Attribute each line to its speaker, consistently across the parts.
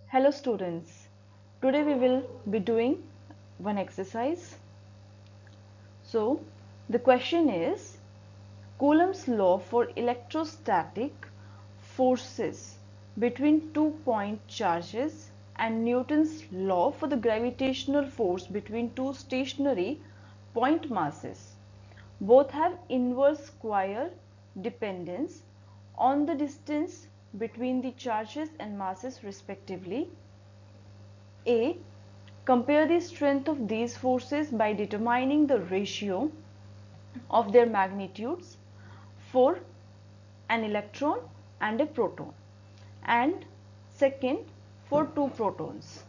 Speaker 1: Hello students, today we will be doing one exercise. So the question is Coulomb's law for electrostatic forces between 2-point charges and Newton's law for the gravitational force between two stationary point masses. Both have inverse square dependence on the distance between the charges and masses respectively. A. Compare the strength of these forces by determining the ratio of their magnitudes for an electron and a proton, and second for two protons.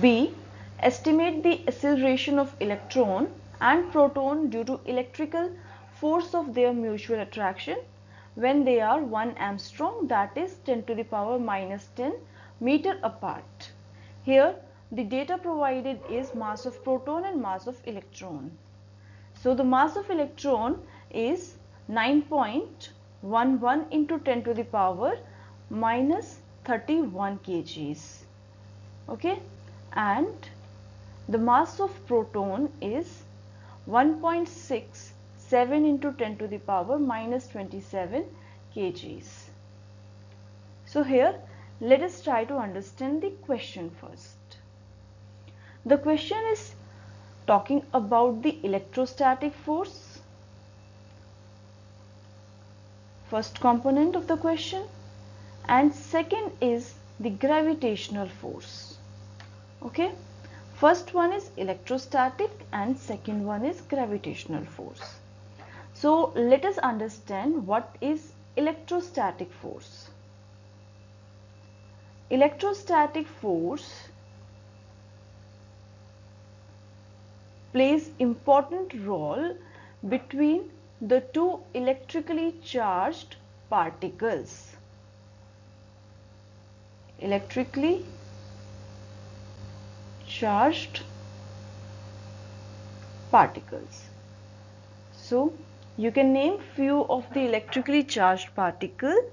Speaker 1: B. Estimate the acceleration of electron and proton due to electrical force of their mutual attraction when they are 1 angstrom, that is 10 to the power minus 10 meter apart. Here the data provided is mass of proton and mass of electron. So the mass of electron is 9.11 into 10 to the power minus 31 kgs. Okay, and the mass of proton is 1.67 into 10 to the power minus 27 kgs. So here let us try to understand the question first. The question is talking about the electrostatic force, first component of the question, and second is the gravitational force. Okay, first one is electrostatic and second one is gravitational force. So let us understand what is electrostatic force. Electrostatic force plays important role between the two electrically charged particles. Electrically charged particles. So you can name few of the electrically charged particles,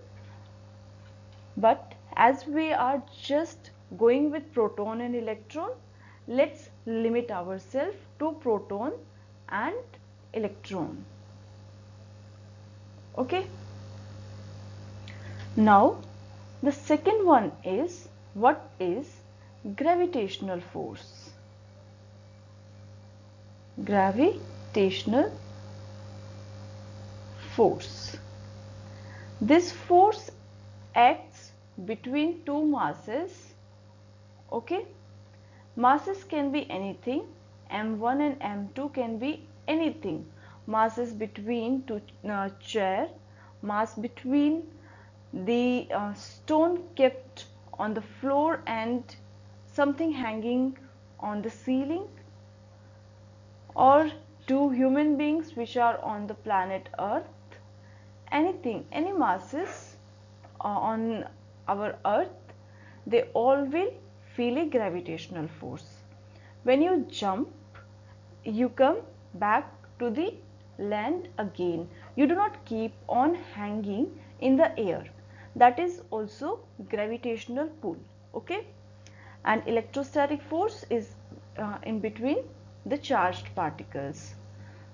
Speaker 1: but as we are just going with proton and electron, let's limit ourselves to proton and electron. Okay. Now the second one is, what is gravitational force? Gravitational force. This force acts between two masses. Okay, masses can be anything, m1 and m2 can be anything. Masses between two chair, mass between the stone kept on the floor and something hanging on the ceiling, or two human beings which are on the planet Earth. Anything, any masses on our Earth, they all will feel a gravitational force. When you jump, you come back to the land again. You do not keep on hanging in the air. That is also gravitational pull. Okay, and electrostatic force is in between the charged particles.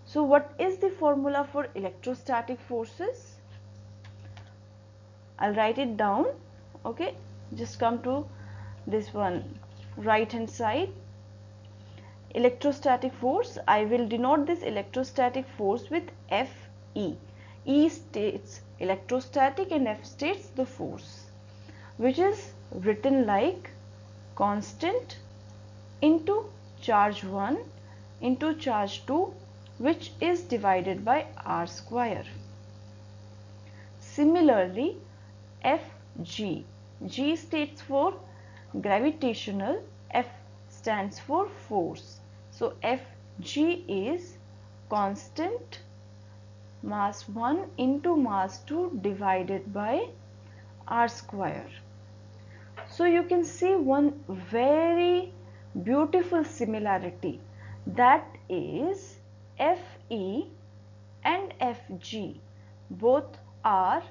Speaker 1: So what is the formula for electrostatic forces? I'll write it down. Okay, just come to this one, right hand side. Electrostatic force, I will denote this electrostatic force with Fe. E states electrostatic and F states the force, which is written like constant into charge 1 into charge 2, which is divided by r square. Similarly, Fg, G stands for gravitational, F stands for force. So Fg is constant mass 1 into mass 2 divided by r square. So you can see one very beautiful similarity, that is Fe and Fg both are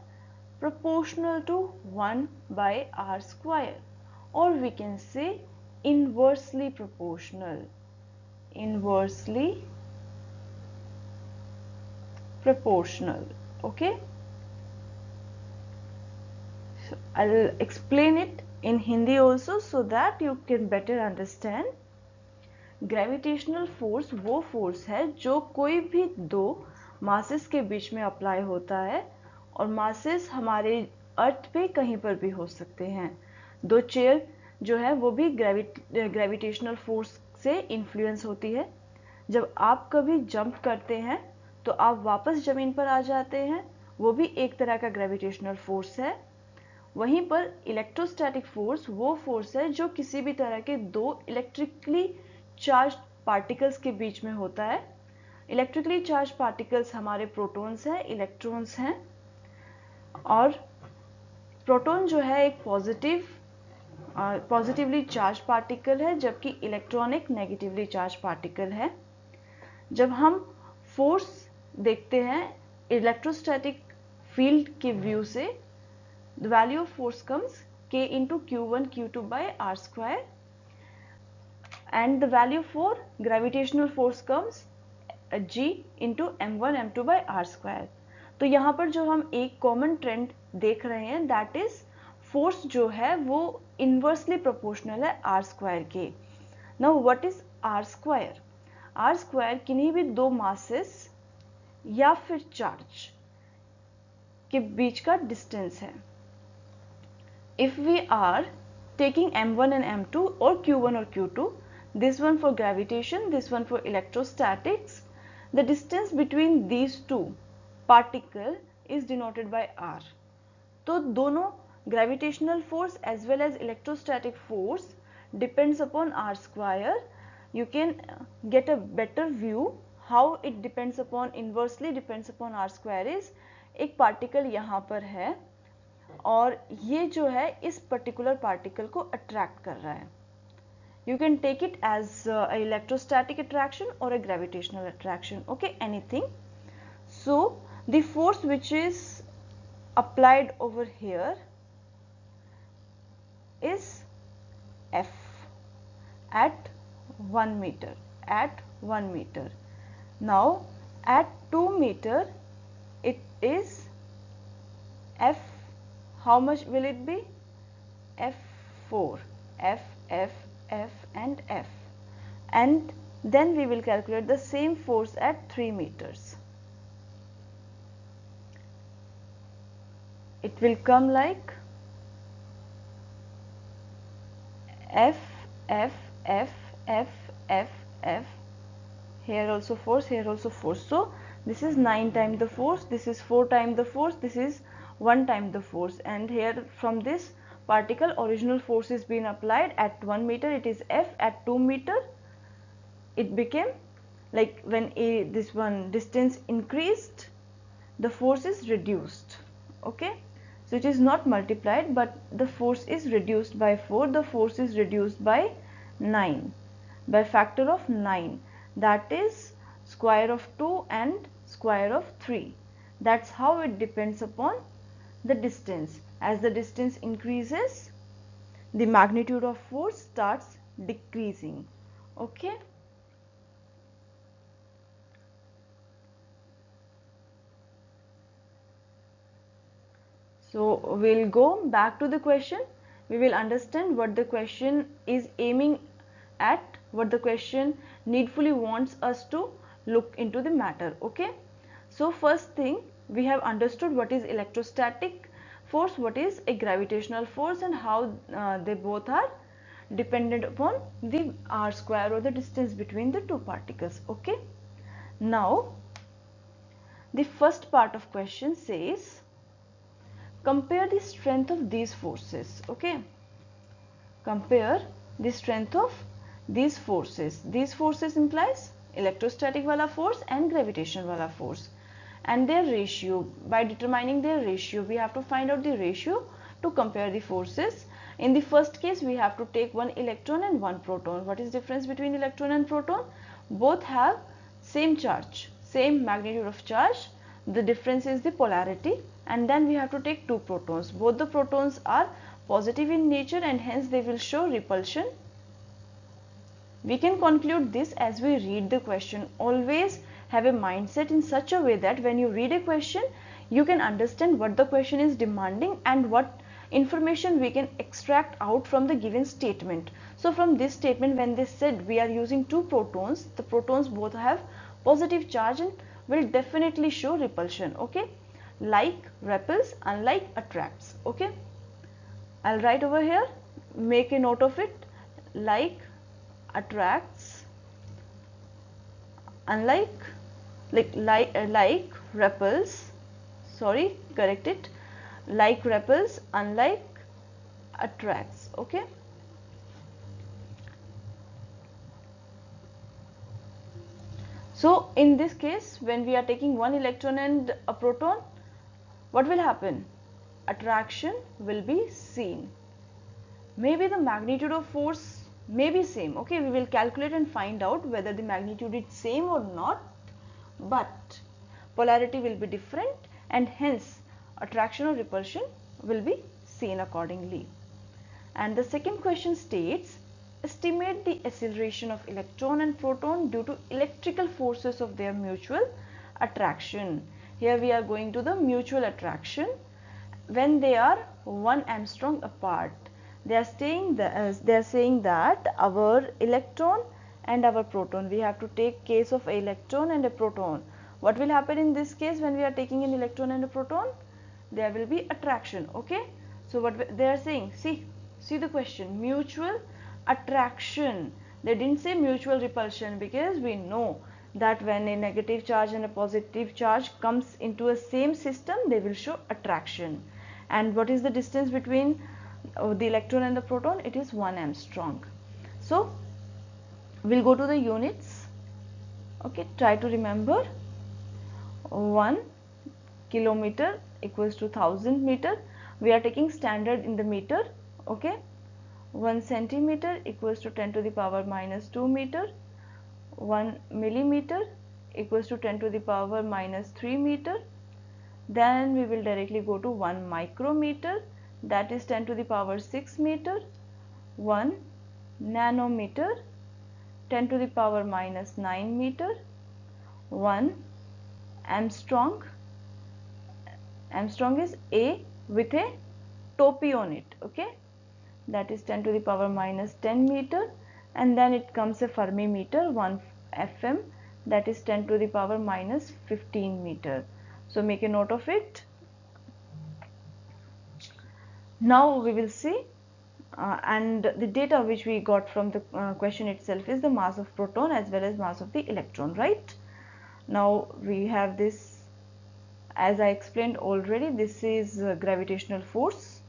Speaker 1: proportional to 1 by r square, or we can say inversely proportional. Inversely proportional. Okay, so I'll explain it in Hindi also so that you can better understand. Gravitational force वो force है जो कोई भी दो masses के बीच में apply होता है, और मासेस हमारे अर्थ पे कहीं पर भी हो सकते हैं. दो चेयर जो है वो भी ग्रेविटेशनल फोर्स से इन्फ्लुएंस होती है. जब आप कभी जंप करते हैं तो आप वापस ज़मीन पर आ जाते हैं, वो भी एक तरह का ग्रेविटेशनल फोर्स है. वहीं पर इलेक्ट्रोस्टैटिक फोर्स वो फोर्स है जो किसी भी तरह के दो इलेक्ट्रिकली चार्ज पार्टिकल्स के बीच में होता है. इलेक्ट्रिकली चार्ज पार्टिकल्स हमारे प्रोटॉन्स हैं, इलेक्ट्रॉन्स हैं, और प्रोटॉन जो है एक पॉजिटिवली चार्ज पार्टिकल है, जबकि इलेक्ट्रॉन एक नेगेटिवली चार्ज पार्टिकल है. जब हम फोर्स देखते हैं इलेक्ट्रोस्टैटिक फील्ड के व्यू से, the value of force comes k into q1 q2 by r square, and the value for gravitational force comes g into m1 m2 by r square. तो यहाँ पर जो हम एक कॉमन ट्रेंड देख रहे हैं, दैट इज फोर्स जो है वो इन्वर्सली प्रोपोर्शनल है आर स्क्वायर के. Now what is R square? R square किन्हीं भी दो मासेस या फिर चार्ज के बीच का डिस्टेंस है. If we are taking m1 and m2 or q1 or q2, this one for gravitation, this one for electrostatics, the distance between these two particle is denoted by r. तो दोनों gravitational force as well as electrostatic force depends upon r square. You can get a better view how it depends upon, inversely depends upon r square is, एक particle यहाँ पर है और ये जो है इस पर्टिकुलर पार्टिकल को अट्रैक्ट कर रहा है. You can take it as electrostatic attraction और a gravitational attraction, okay, anything. So the force which is applied over here is F at 1 meter, at 1 meter. Now at 2 meter it is F. How much will it be? F4, F, F, F and F. And then we will calculate the same force at 3 meters. It will come like F, F, F, F, F, F. Here also force, here also force. So this is 9 times the force, this is 4 times the force, this is 1 time the force, and here from this particle original force is being applied at 1 meter, it is F. At 2 meter it became like when this one distance increased, the force is reduced, okay. So it is not multiplied but the force is reduced by 4, the force is reduced by 9, by factor of 9, that is square of 2 and square of 3. That's how it depends upon the distance. As the distance increases, the magnitude of force starts decreasing, okay. So we'll go back to the question. We will understand what the question is aiming at, what the question needfully wants us to look into the matter, okay. So first thing, we have understood what is electrostatic force, what is a gravitational force, and how they both are dependent upon the r square or the distance between the two particles, okay. Now the first part of question says compare the strength of these forces, okay. Compare the strength of these forces. These forces implies electrostatic wala force and gravitational wala force, and their ratio. By determining their ratio, we have to find out the ratio to compare the forces. In the first case, we have to take one electron and one proton. What is the difference between electron and proton? Both have same charge, same magnitude of charge. The difference is the polarity. and then we have to take 2 protons. Both the protons are positive in nature and hence they will show repulsion. We can conclude this as we read the question. Always have a mindset in such a way that when you read a question, you can understand what the question is demanding and what information we can extract out from the given statement. So from this statement, when they said we are using 2 protons, the protons both have positive charge and will definitely show repulsion. Okay, like repels, unlike attracts. Okay, I'll write over here, make a note of it. Like attracts, unlike, like repels, sorry, correct it, like repels, unlike attracts. Okay, so in this case, when we are taking 1 electron and a proton, what will happen? Attraction will be seen. Maybe the magnitude of force may be same. Okay, we will calculate and find out whether the magnitude is same or not, but polarity will be different and hence attraction or repulsion will be seen accordingly. And the second question states, estimate the acceleration of electron and proton due to electrical forces of their mutual attraction. Here we are going to the mutual attraction when they are 1 angstrom apart. They are saying that our electron and our proton, we have to take case of electron and a proton. What will happen in this case when we are taking an electron and a proton? There will be attraction. Okay, so what they are saying, see the question, mutual attraction. They didn't say mutual repulsion, because we know that when a negative charge and a positive charge comes into a same system, they will show attraction. And what is the distance between the electron and the proton? It is 1 angstrom. So we'll go to the units. Okay, try to remember. 1 kilometer equals to 1000 meter. We are taking standard in the meter. Okay, 1 centimeter equals to 10 to the power minus 2 meter. 1 millimeter equals to 10 to the power minus 3 meter. Then we will directly go to 1 micrometer, that is 10 to the power 6 meter. 1 nanometer, 10 to the power minus 9 meter. 1 angstrom, angstrom is A with a topi on it. Okay, that is 10 to the power minus 10 meter. And then it comes a Fermi meter, 1 FM, that is 10 to the power minus 15 meter. So make a note of it. Now we will see, and the data which we got from the question itself is the mass of proton as well as mass of the electron, right? Now we have this, as I explained already, this is gravitational force.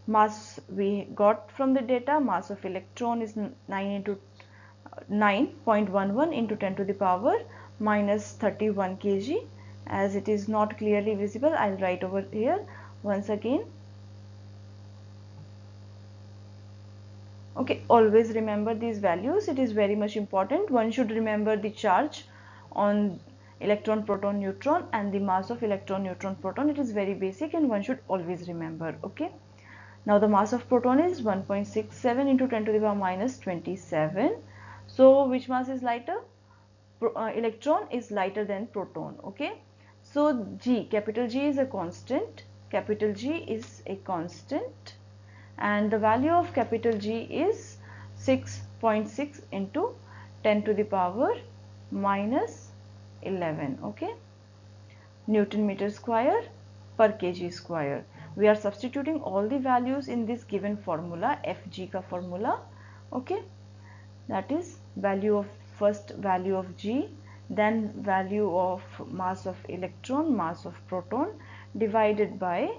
Speaker 1: Mass we got from the data, mass of electron is 9.11 into 10 to the power minus 31 kg. As it is not clearly visible, I'll write over here once again. Okay, always remember these values, it is very much important. One should remember the charge on electron, proton, neutron and the mass of electron, neutron, proton. It is very basic and one should always remember. Okay, now the mass of proton is 1.67 into 10 to the power minus 27. So which mass is lighter? Electron is lighter than proton. Okay, so G, capital G is a constant, capital G is a constant, and the value of capital G is 6.6 into 10 to the power minus 11. Okay, Newton meter square per kg square. We are substituting all the values in this given formula, Fg ka formula. Okay, that is value of, first value of G, then value of mass of electron, mass of proton, divided by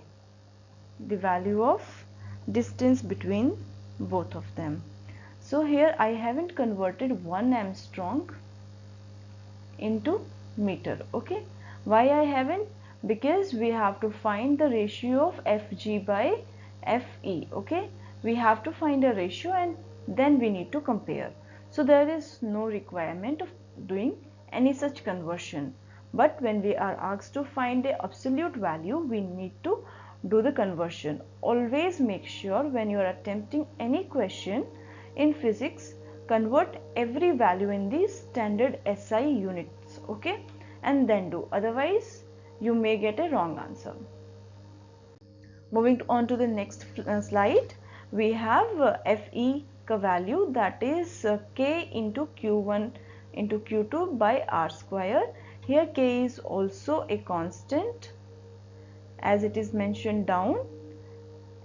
Speaker 1: the value of distance between both of them. So here I haven't converted 1 angstrom into meter. Okay, why I haven't? Because we have to find the ratio of Fg by Fe. Okay, we have to find a ratio and then we need to compare. So there is no requirement of doing any such conversion. but when we are asked to find a absolute value, we need to do the conversion. Always make sure when you are attempting any question in physics, convert every value in the standard SI units, okay, and then do, otherwise you may get a wrong answer. Moving on to the next slide, we have Fe ka value, that is K into Q1 into Q2 by R square. Here K is also a constant as it is mentioned down,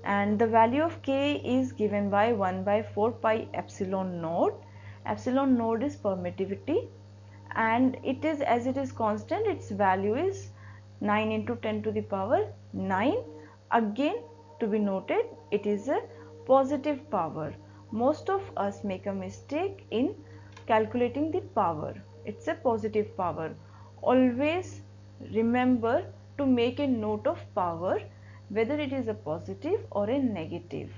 Speaker 1: and the value of K is given by 1 by 4 pi epsilon naught. Epsilon naught is permittivity, and it is, as it is constant, its value is 9 into 10 to the power 9. Again, to be noted, it is a positive power. Most of us make a mistake in calculating the power. It's a positive power. Always remember to make a note of power, whether it is a positive or a negative.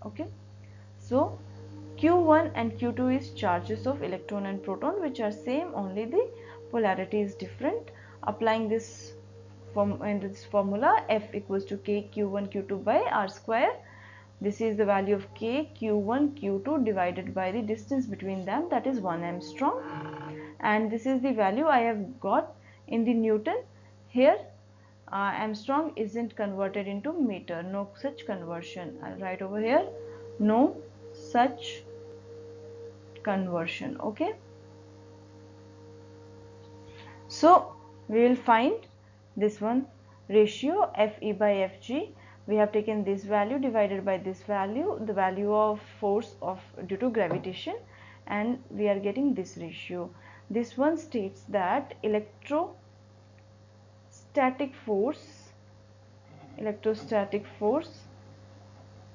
Speaker 1: Okay, so Q1 and Q2 is charges of electron and proton, which are same, only the polarity is different. Applying this in this formula, F equals to K Q1 Q2 by R square. This is the value of K Q1 Q2 divided by the distance between them, that is 1 angstrom, and this is the value I have got in the Newton. Here angstrom isn't converted into meter, no such conversion. I'll write over here, no such conversion. Okay, so we will find this one, ratio Fe by Fg. We have taken this value divided by this value, the value of force of due to gravitation, and we are getting this ratio. This one states that electrostatic force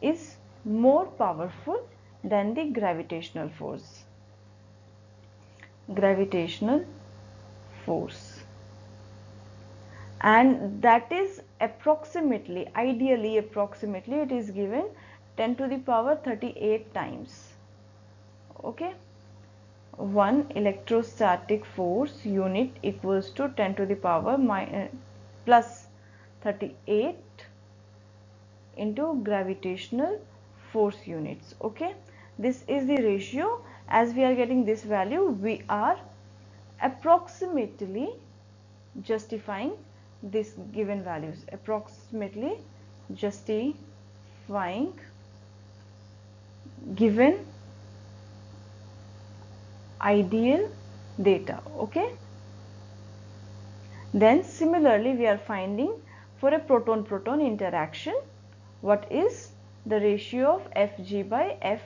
Speaker 1: is more powerful than the gravitational force. And that is approximately, ideally approximately, it is given 10 to the power 38 times. Okay, one electrostatic force unit equals to 10 to the power plus 38 into gravitational force units. Okay, this is the ratio. As we are getting this value, we are approximately justifying this given values, approximately justifying given ideal data. Okay, then similarly we are finding for a proton-proton interaction, what is the ratio of Fg by F,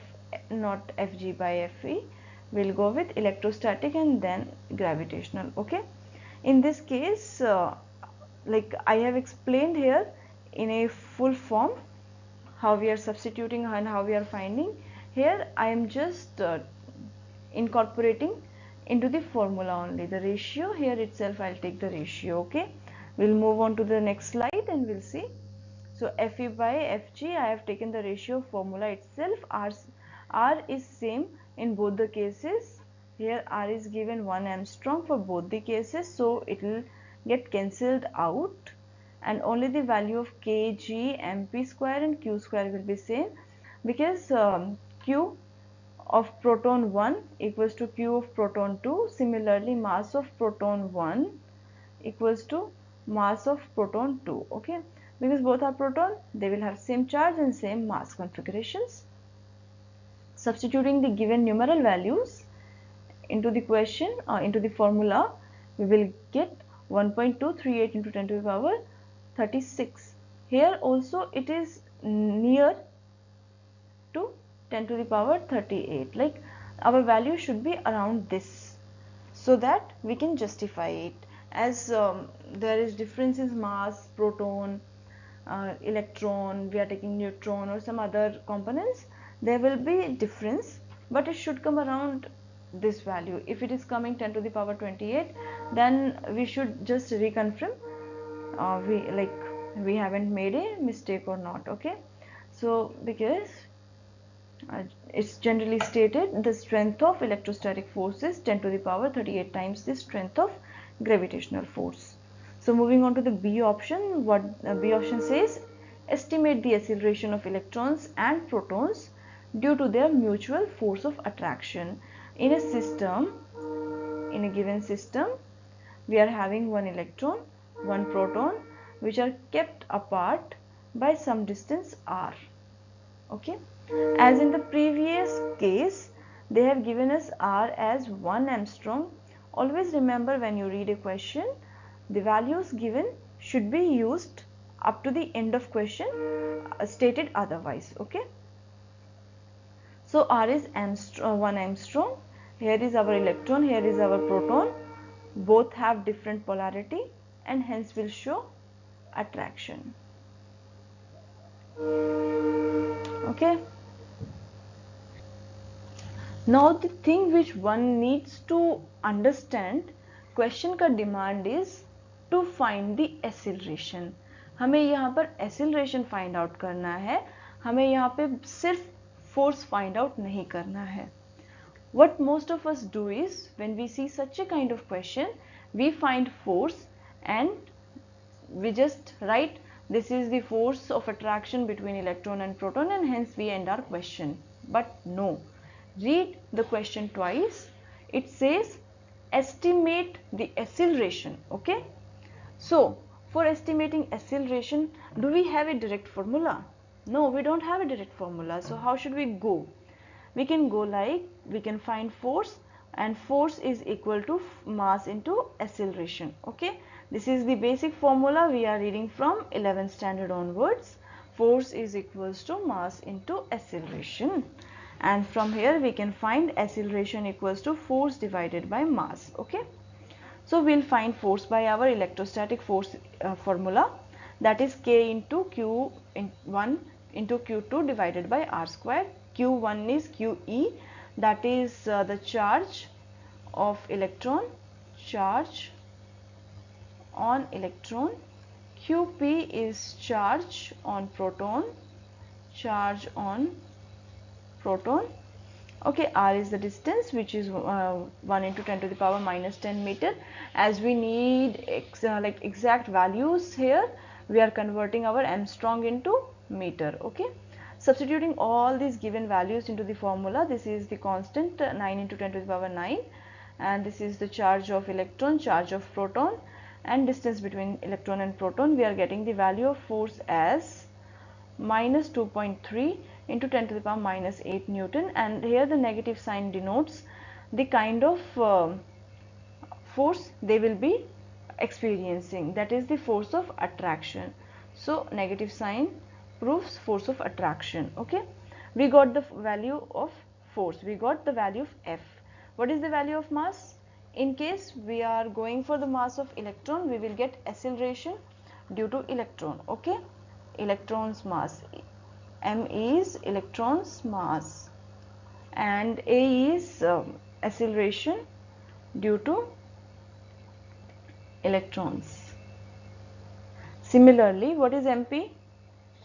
Speaker 1: not Fg by Fe. We'll go with electrostatic and then gravitational. Okay, in this case like I have explained here in a full form how we are substituting and how we are finding. Here I am just incorporating into the formula only the ratio. Here itself I'll take the ratio. Okay, we'll move on to the next slide and we'll see. So Fe by Fg, I have taken the ratio formula itself. R is same in both the cases. Here R is given 1 angstrom for both the cases, so it will get cancelled out, and only the value of kg, mp square and q square will be same, because q of proton 1 equals to q of proton 2. Similarly, mass of proton 1 equals to mass of proton 2. Okay, because both are proton, they will have same charge and same mass configurations. Substituting the given numeral values into the question, into the formula, we will get 1.238 into 10 to the power 36. Here also it is near to 10 to the power 38, like our value should be around this, so that we can justify it. As there is difference in mass, proton, electron, we are taking neutron or some other components, there will be difference, but it should come around this value. If it is coming 10 to the power 28, then we should just reconfirm we haven't made a mistake or not. Okay, so because it's generally stated the strength of electrostatic force is 10 to the power 38 times the strength of gravitational force. So moving on to the B option, what B option says, estimate the acceleration of electrons and protons due to their mutual force of attraction. In a system, in a given system, we are having one electron, one proton, which are kept apart by some distance r. Okay, as in the previous case, they have given us r as 1 angstrom. Always remember, when you read a question, the values given should be used up to the end of question, stated otherwise. Okay, so r is 1 angstrom. Here is our electron, here is our proton. Both have different polarity and hence will show attraction. Okay, now the thing which one needs to understand, question का demand is to find the acceleration. हमें यहाँ पर acceleration find out करना है, हमें यहाँ पे सिर्फ force find out नहीं करना है. What most of us do is, when we see such a kind of question, we find force and we just write this is the force of attraction between electron and proton, and hence we end our question. But no, read the question twice. It says estimate the acceleration. Okay, so for estimating acceleration, do we have a direct formula? No, we don't have a direct formula. So how should we go? We can go like, we can find force, and force is equal to mass into acceleration. Okay, this is the basic formula we are reading from 11th standard onwards. Force is equals to mass into acceleration, and from here we can find acceleration equals to force divided by mass. Okay, so we'll find force by our electrostatic force formula, that is K into Q1 into Q2 divided by R square. Q1 is QE, that is the charge of electron, charge on electron. QP is charge on proton, charge on proton. Okay, r is the distance, which is 1 into 10 to the power minus 10 meter. As we need exact values here, we are converting our angstrom into meter. Okay, substituting all these given values into the formula, this is the constant 9 into 10 to the power 9, and this is the charge of electron, charge of proton, and distance between electron and proton. We are getting the value of force as minus 2.3 into 10 to the power minus 8 Newton, and here the negative sign denotes the kind of force they will be experiencing, that is the force of attraction. So negative sign proves force of attraction. Okay, we got the value of force, we got the value of F. What is the value of mass? In case we are going for the mass of electron, we will get acceleration due to electron. Okay, electron's mass, m is electron's mass, and a is acceleration due to electrons. Similarly, what is mp?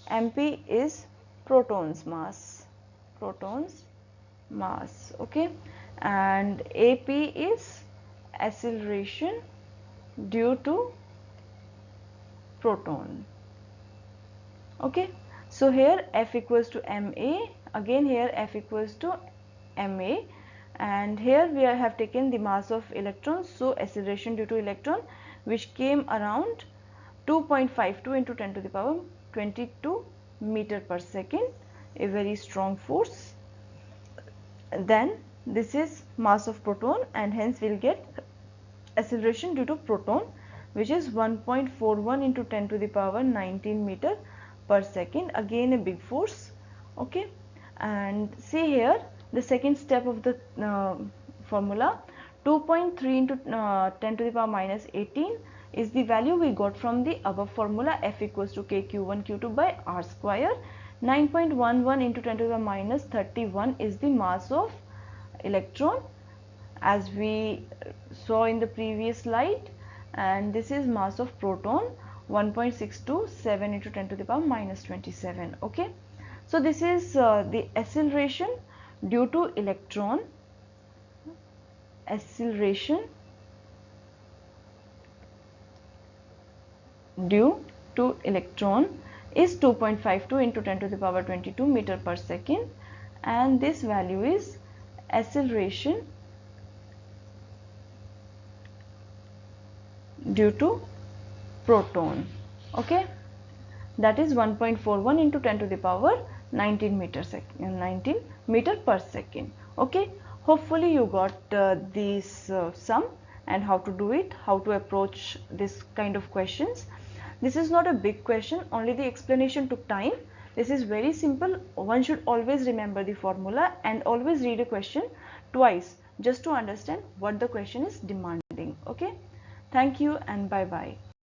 Speaker 1: mp is proton's mass, proton's mass. Okay, and ap is acceleration due to proton. Okay, so here F equals to ma, again here F equals to ma, and here we have taken the mass of electrons, so acceleration due to electron, which came around 2.52 into 10 to the power 22 meter per second, a very strong force. Then this is mass of proton, and hence we will get acceleration due to proton, which is 1.41 into 10 to the power 19 meter per second, again a big force. Okay, and see here the second step of the formula, 2.3 into 10 to the power minus 18 is the value we got from the above formula, F equals to KQ1 Q2 by R square. 9.11 into 10 to the power minus 31 is the mass of electron, as we saw in the previous slide, and this is mass of proton, 1.627 into 10 to the power minus 27. Okay, so this is the acceleration due to electron, acceleration due to electron is 2.52 into 10 to the power 22 meter per second, and this value is acceleration due to proton. Okay, that is 1.41 into 10 to the power 19 meter per second. Okay, hopefully you got this sum and how to do it, how to approach this kind of questions. This is not a big question, only the explanation took time. This is very simple. One should always remember the formula and always read a question twice just to understand what the question is demanding. Okay, thank you and bye bye.